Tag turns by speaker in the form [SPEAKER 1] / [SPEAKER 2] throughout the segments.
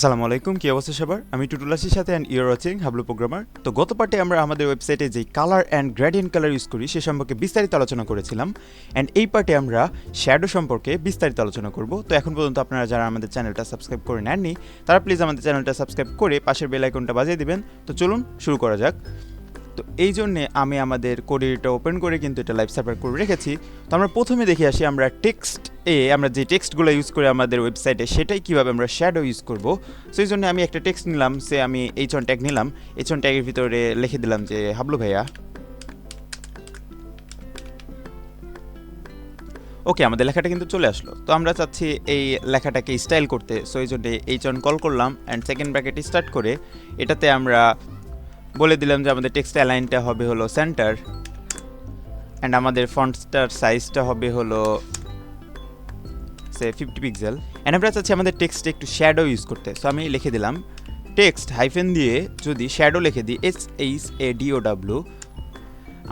[SPEAKER 1] আসসালামু আলাইকুম, কি অবস্থা সবার? আমি টুটুলাসির সাথে and your watching Hablu programmer. তো গত পার্টে আমরা আমাদের ওয়েবসাইটে যে colour and gradient colour use করি সে সম্পর্কে বিস্তারিত আলোচনা করেছিলাম, অ্যান্ড এই পার্টে আমরা শ্যাডো সম্পর্কে বিস্তারিত আলোচনা করব। তো এখন পর্যন্ত আপনারা যারা আমাদের চ্যানেলটা সাবস্ক্রাইব করে নেননি তারা প্লিজ আমাদের চ্যানেলটা সাবস্ক্রাইব করে পাশের বেল আইকনটা বাজিয়ে দিবেন। তো চলুন শুরু করা যাক। তো এই জন্যে আমি আমাদের কোডেরটা ওপেন করে কিন্তু এটা লাইভ সার্ভার করে রেখেছি। তো আমরা প্রথমে দেখে আসি আমরা আমরা যে টেক্সটগুলো ইউজ করি আমাদের ওয়েবসাইটে সেটাই কীভাবে আমরা শ্যাডো ইউজ করব। সেই জন্য আমি একটা টেক্সট নিলাম, আমি এইচ1 ট্যাগ নিলাম, এইচ1 ট্যাগের ভিতরে লিখে দিলাম যে হাবলু ভাইয়া। ওকে, আমাদের লেখাটা কিন্তু চলে আসলো। তো আমরা চাচ্ছি এই লেখাটাকে স্টাইল করতে, সো এই জন্য এইচ1 কল করলাম অ্যান্ড সেকেন্ড ব্র্যাকেট স্টার্ট করে এটাতে আমরা বলে দিলাম যে আমাদের টেক্সট অ্যালাইনটা হবে হলো সেন্টার, অ্যান্ড আমাদের ফন্টটার সাইজটা হবে হলো 50 পিক্সেল, অ্যান্ড আমরা চাচ্ছি আমাদের টেক্সটে একটু শ্যাডো ইউজ করতে। সো আমি লিখে দিলাম টেক্সট হাইফেন দিয়ে যদি শ্যাডো লিখে দিই SHADOW,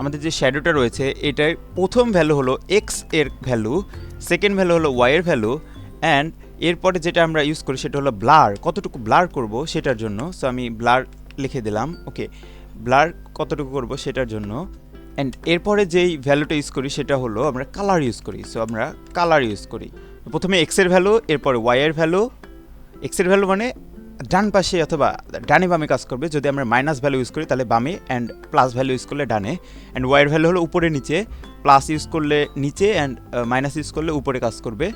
[SPEAKER 1] আমাদের যে শ্যাডোটা রয়েছে এটার প্রথম ভ্যালু হলো এক্স এর ভ্যালু, সেকেন্ড ভ্যালু হলো ওয়াই এর ভ্যালু, অ্যান্ড এরপরে যেটা আমরা ইউজ করি সেটা হলো ব্লার, কতটুকু ব্লার করব সেটার জন্য। সো আমি ব্লার লিখে দিলাম, ওকে, ব্লার কতটুকু করব সেটার জন্য, অ্যান্ড এরপরে যেই ভ্যালুটা ইউজ করি সেটা হলো আমরা কালার ইউজ করি। সো আমরা কালার ইউজ করি প্রথমে এক্সের ভ্যালু, এরপরে ওয়াই এর ভ্যালু। এক্সের ভ্যালু মানে ডান পাশে অথবা ডানে বামে কাজ করবে, যদি আমরা মাইনাস ভ্যালু ইউজ করি তাহলে বামে, অ্যান্ড প্লাস ভ্যালু ইউজ করলে ডানে, অ্যান্ড ওয়াই এর ভ্যালু হলো উপরে নিচে, প্লাস ইউজ করলে নিচে অ্যান্ড মাইনাস ইউজ করলে উপরে কাজ করবে।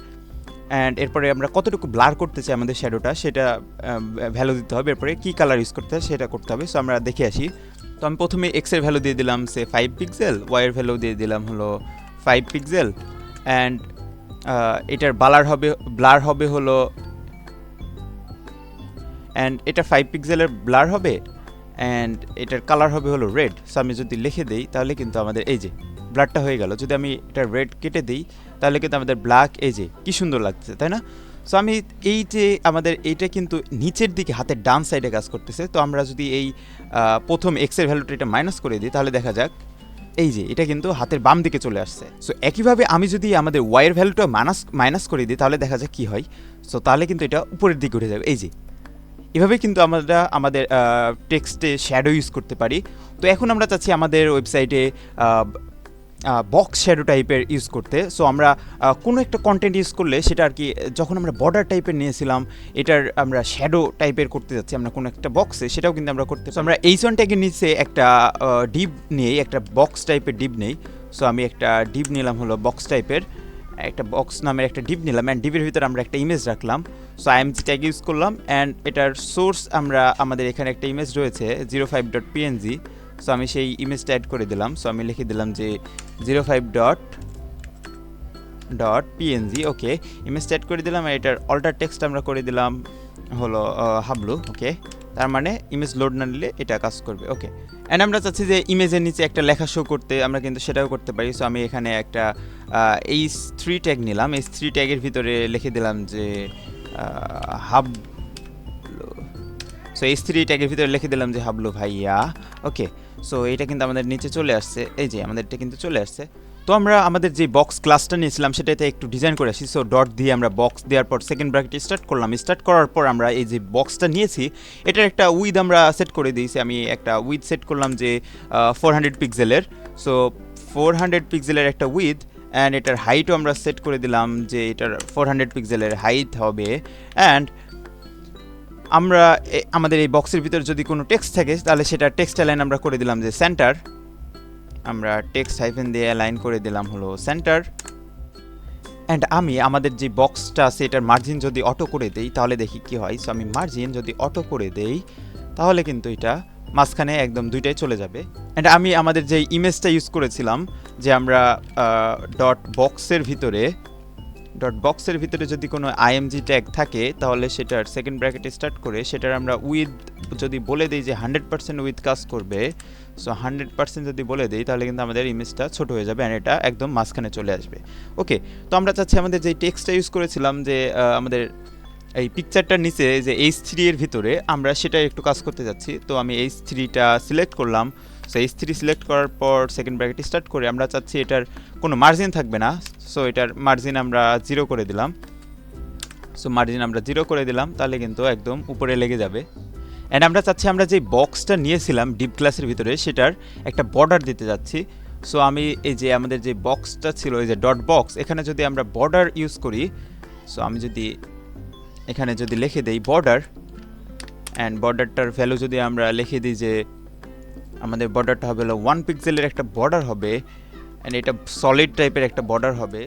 [SPEAKER 1] অ্যান্ড এরপরে আমরা কতটুকু ব্লার করতে চাই আমাদের শ্যাডোটা সেটা ভ্যালু দিতে হবে, এরপরে কী কালার ইউজ করতে হয় সেটা করতে হবে। সো আমরা দেখে আসি। তো আমি প্রথমে এক্সের ভ্যালু দিয়ে দিলাম 5 পিক্সেল, ওয়াইয়ের ভ্যালু দিয়ে দিলাম হলো 5 পিক্সেল, অ্যান্ড এটার ব্লার হবে হলো, অ্যান্ড এটা 5 পিক্সেলের ব্লার হবে, অ্যান্ড এটার কালার হবে হলো রেড। সো আমি যদি লিখে দিই তাহলে কিন্তু আমাদের এই যে ব্লারটা হয়ে গেল। যদি আমি এটা রেড কেটে দিই তাহলে কিন্তু আমাদের ব্ল্যাক, এই যে কী সুন্দর লাগছে, তাই না? সো আমি এই যে আমাদের এইটা কিন্তু নিচের দিকে হাতের ডান সাইডে কাজ করতেছে। তো আমরা যদি এই প্রথম এক্সের ভ্যালুটা এটা মাইনাস করে দিই তাহলে দেখা যাক এই যে এটা কিন্তু হাতের বাম দিকে চলে আসছে। সো একইভাবে আমি যদি আমাদের ওয়াইয়ের ভ্যালুটা মাইনাস করে দিই তাহলে দেখা যাক কী হয়। সো তাহলে কিন্তু এটা উপরের দিকে উঠে যাবে, এই যে এভাবে কিন্তু আমরা আমাদের টেক্সটে শ্যাডো ইউজ করতে পারি। তো এখন আমরা চাচ্ছি আমাদের ওয়েবসাইটে বক্স শ্যাডো টাইপের ইউজ করতে। সো আমরা কোনো একটা কন্টেন্ট ইউজ করলে সেটা আর কি, যখন আমরা বর্ডার টাইপের নিয়েছিলাম এটার আমরা শ্যাডো টাইপের করতে যাচ্ছি আমরা কোনো একটা বক্সে, সেটাও কিন্তু আমরা করতে। সো আমরা এইচ1 ট্যাগের নিচে একটা ডিভ নিয়ে একটা বক্স টাইপের ডিভ নেই। সো আমি একটা ডিভ নিলাম হলো বক্স টাইপের, একটা বক্স নামের একটা ডিভ নিলাম, অ্যান্ড ডিভের ভিতরে আমরা একটা ইমেজ রাখলাম। সো আইএমজি ট্যাগ ইউজ করলাম, অ্যান্ড এটার সোর্স আমাদের এখানে একটা ইমেজ রয়েছে 05.png। সো আমি সেই ইমেজটা অ্যাড করে দিলাম। সো আমি লিখে দিলাম যে 05.png, ওকে, ইমেজটা অ্যাড করে দিলাম, আর এটার অল্টার টেক্সট আমরা করে দিলাম হলো হাবলু, ওকে। তার মানে ইমেজ লোড না নিলে এটা কাজ করবে, ওকে। অ্যান্ড আমরা চাচ্ছি যে ইমেজের নিচে একটা লেখা শো করতে, আমরা কিন্তু সেটাও করতে পারি। সো আমি এখানে একটা H3 ট্যাগ নিলাম, H3 ট্যাগের ভিতরে লিখে দিলাম যে হাবলু। সো H3 ট্যাগের ভিতরে লিখে দিলাম যে হাবলু ভাইয়া, ওকে। সো এটা কিন্তু আমাদের নিচে চলে আসছে, এই যে আমাদের এটা কিন্তু চলে আসছে। তো আমরা আমাদের যে বক্স ক্লাসটা নিয়েছিলাম সেটাতে একটু ডিজাইন করে আসি। সো ডট দিয়ে আমরা বক্স দেওয়ার পর সেকেন্ড ব্র্যাকেট স্টার্ট করলাম। স্টার্ট করার পর আমরা এই যে বক্সটা নিয়েছি এটার একটা উইথ আমরা সেট করে দিয়েছি। আমি একটা উইথ সেট করলাম যে 400 পিক্সেলের। সো 400 পিক্সেলের একটা উইথ, অ্যান্ড এটার হাইটও আমরা সেট করে দিলাম যে এটার 400 পিক্সেলের হাইট হবে। অ্যান্ড আমরা আমাদের এই বক্সের ভিতরে যদি কোনো টেক্সট থাকে তাহলে সেটা টেক্সট অ্যালাইন আমরা করে দিলাম যে সেন্টার, আমরা টেক্সট হাইফেন দিয়ে অ্যালাইন করে দিলাম হলো সেন্টার। অ্যান্ড আমি আমাদের যে বক্সটা আছে এটার মার্জিন যদি অটো করে দেই তাহলে দেখি কি হয়। সো আমি মার্জিন যদি অটো করে দেই তাহলে কিন্তু এটা মাঝখানে একদম দুইটাই চলে যাবে। অ্যান্ড আমি আমাদের যে ইমেজটা ইউজ করেছিলাম যে আমরা ডট বক্সের ভিতরে যদি কোনো আইএমজি ট্যাগ থাকে তাহলে সেটার সেকেন্ড ব্র্যাকেটে স্টার্ট করে সেটার আমরা উইথ যদি বলে দিই যে 100% উইথ কাজ করবে। সো 100% যদি বলে দিই তাহলে কিন্তু আমাদের ইমেজটা ছোট হয়ে যাবে, অ্যান্ড এটা একদম মাঝখানে চলে আসবে, ওকে। তো আমরা চাচ্ছি আমাদের যে টেক্সটটা ইউজ করেছিলাম যে আমাদের এই পিকচারটার নিচে যে H3 এর ভিতরে আমরা সেটা একটু কাজ করতে যাচ্ছি। তো আমি H3টা সিলেক্ট করলাম। সো H3 সিলেক্ট করার পর সেকেন্ড ব্র্যাকেট স্টার্ট করে আমরা চাচ্ছি এটার কোনো মার্জিন থাকবে না। সো এটার মার্জিন আমরা 0 করে দিলাম, সো মার্জিন আমরা 0 করে দিলাম, তাহলে কিন্তু একদম উপরে লেগে যাবে। অ্যান্ড আমরা চাচ্ছি আমরা যে বক্সটা নিয়েছিলাম ডিপ ক্লাসের ভিতরে সেটার একটা বর্ডার দিতে যাচ্ছি। সো আমি এই যে আমাদের যে বক্সটা ছিল এই যে ডট বক্স, এখানে যদি আমরা বর্ডার ইউজ করি, সো আমি যদি এখানে যদি লিখে দেই বর্ডার, অ্যান্ড বর্ডারটার ভ্যালু যদি আমরা লিখে দিই যে আমাদের বর্ডারটা হবে হলো 1 পিক্সেলের একটা বর্ডার হবে, অ্যান্ড এটা সলিড টাইপের একটা বর্ডার হবে,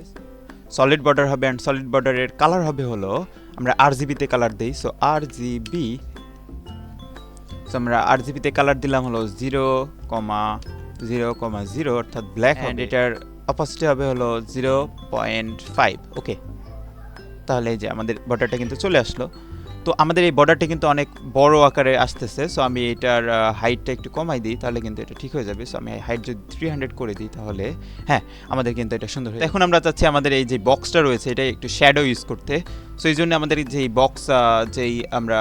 [SPEAKER 1] সলিড বর্ডার হবে। অ্যান্ড সলিড বর্ডারের কালার হবে হলো আমরা আরজিবিতে কালার দিই। সো আরজিবি, সো আমরা আরজিবিতে কালার দিলাম হলো 0,0,0 অর্থাৎ ব্ল্যাক, অ্যান্ড এটার অপাসিটি হবে হলো 0.5। ওকে, তাহলে এই যে আমাদের বর্ডারটা কিন্তু চলে আসলো। তো আমাদের এই বর্ডারটা কিন্তু অনেক বড় আকারে আসতেছে। সো আমি এটার হাইটটা একটু কমাই দিই, তাহলে কিন্তু এটা ঠিক হয়ে যাবে। সো আমি হাইট যদি 300 করে দিই, তাহলে হ্যাঁ আমাদের কিন্তু এটা সুন্দর হয়ে। এখন আমরা চাচ্ছি আমাদের এই যে বক্সটা রয়েছে এটা একটু শ্যাডো ইউজ করতে। সো এই জন্য আমাদের যে বক্স, যেই আমরা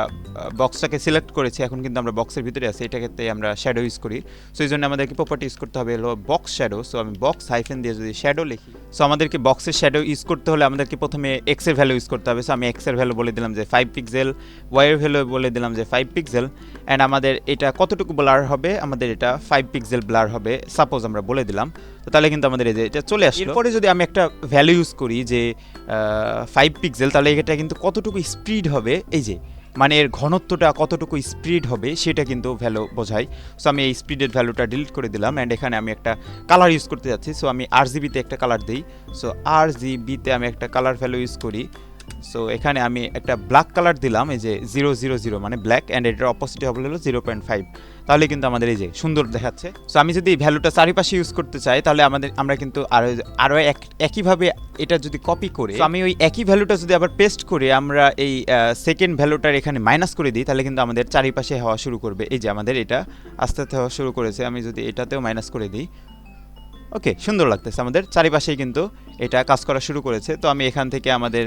[SPEAKER 1] বক্সটাকে সিলেক্ট করেছি, এখন কিন্তু আমরা বক্সের ভিতরে আছি, এটাকে আমরা শ্যাডো ইউজ করি। সো এই জন্য আমাদেরকে প্রপার্টি ইউজ করতে হবে হলো বক্স শ্যাডো। সো আমি বক্স হাইফেন দিয়ে যদি শ্যাডো লিখি, সো আমাদেরকে বক্সের শ্যাডো ইউজ করতে হলে আমাদেরকে প্রথমে এক্স এর ভ্যালু ইউজ করতে হবে। সো আমি এক্স এর ভ্যালু বলে দিলাম যে 5 পিক্সেল, ওয়াই এর ভ্যালু বলে দিলাম যে 5 পিক্সেল, অ্যান্ড আমাদের এটা কতটুকু ব্লার হবে, আমাদের এটা 5 পিক্সেল ব্লার হবে সাপোজ আমরা বলে দিলাম। তো তাহলে কিন্তু আমাদের এই যে এটা চলে আসলো। এরপরে যদি আমি একটা ভ্যালু ইউজ করি যে 5 পিক্সেল, তাহলে এটা কিন্তু কতটুকু স্পিড হবে, এই যে মানে এর ঘনত্বটা কতটুকু স্পিড হবে সেটা কিন্তু ভ্যালু বোঝায়। সো আমি এই স্পিডের ভ্যালুটা ডিলিট করে দিলাম, অ্যান্ড এখানে আমি একটা কালার ইউজ করতে যাচ্ছি। সো আমি আরজিবিতে একটা কালার দিই। সো আরজিবিতে আমি একটা কালার ভ্যালু ইউজ করি। সো এখানে আমি একটা ব্ল্যাক কালার দিলাম, এই যে 0,0,0 মানে ব্ল্যাক, অ্যান্ড এটার অপোজিট হবে হলো 0.5, তাহলে কিন্তু আমাদের এই যে সুন্দর দেখাচ্ছে। সো আমি যদি এই ভ্যালুটা চারিপাশে ইউজ করতে চাই, তাহলে আমরা কিন্তু আরও একইভাবে এটা যদি কপি করে, আমি ওই একই ভ্যালুটা যদি আবার পেস্ট করে আমরা এই সেকেন্ড ভ্যালুটার এখানে মাইনাস করে দিই, তাহলে কিন্তু আমাদের চারিপাশে হওয়া শুরু করবে। এই যে আমাদের এটা আস্তে আস্তে হওয়া শুরু করেছে, আমি যদি এটাতেও মাইনাস করে দিই, ওকে সুন্দর লাগতেছে, আমাদের চারিপাশেই কিন্তু এটা কাজ করা শুরু করেছে। তো আমি এখান থেকে আমাদের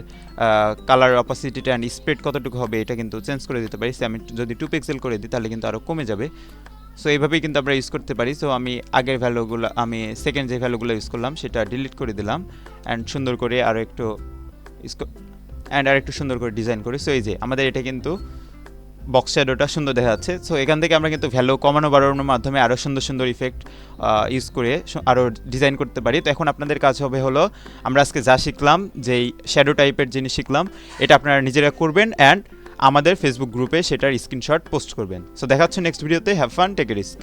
[SPEAKER 1] কালার অপাসিটিটা অ্যান্ড স্প্রেড কতটুকু হবে এটা কিন্তু চেঞ্জ করে দিতে পারি। আমি যদি 2 পিক্সেল করে দিই, তাহলে কিন্তু আরও কমে যাবে। সো এইভাবেই কিন্তু আমরা ইউজ করতে পারি। সো আমি আগের ভ্যালুগুলো, আমি সেকেন্ড যে ভ্যালুগুলো ইউজ করলাম সেটা ডিলিট করে দিলাম, অ্যান্ড সুন্দর করে আরও একটু সুন্দর করে ডিজাইন করি। সো এই যে আমাদের এটা কিন্তু বক্স শ্যাডোটা সুন্দর দেখা যাচ্ছে। সো এখান থেকে আমরা কিন্তু ভ্যালু কমানো বাড়ানোর মাধ্যমে আরও সুন্দর সুন্দর ইফেক্ট ইউজ করে আরও ডিজাইন করতে পারি। তো এখন আপনাদের কাজ হবে হলো আমরা আজকে যা শিখলাম, যেই শ্যাডো টাইপের জিনিস শিখলাম, এটা আপনারা নিজেরা করবেন অ্যান্ড আমাদের ফেসবুক গ্রুপে সেটার স্ক্রিনশট পোস্ট করবেন। সো দেখা হচ্ছে নেক্সট ভিডিওতে। Have fun, take a risk.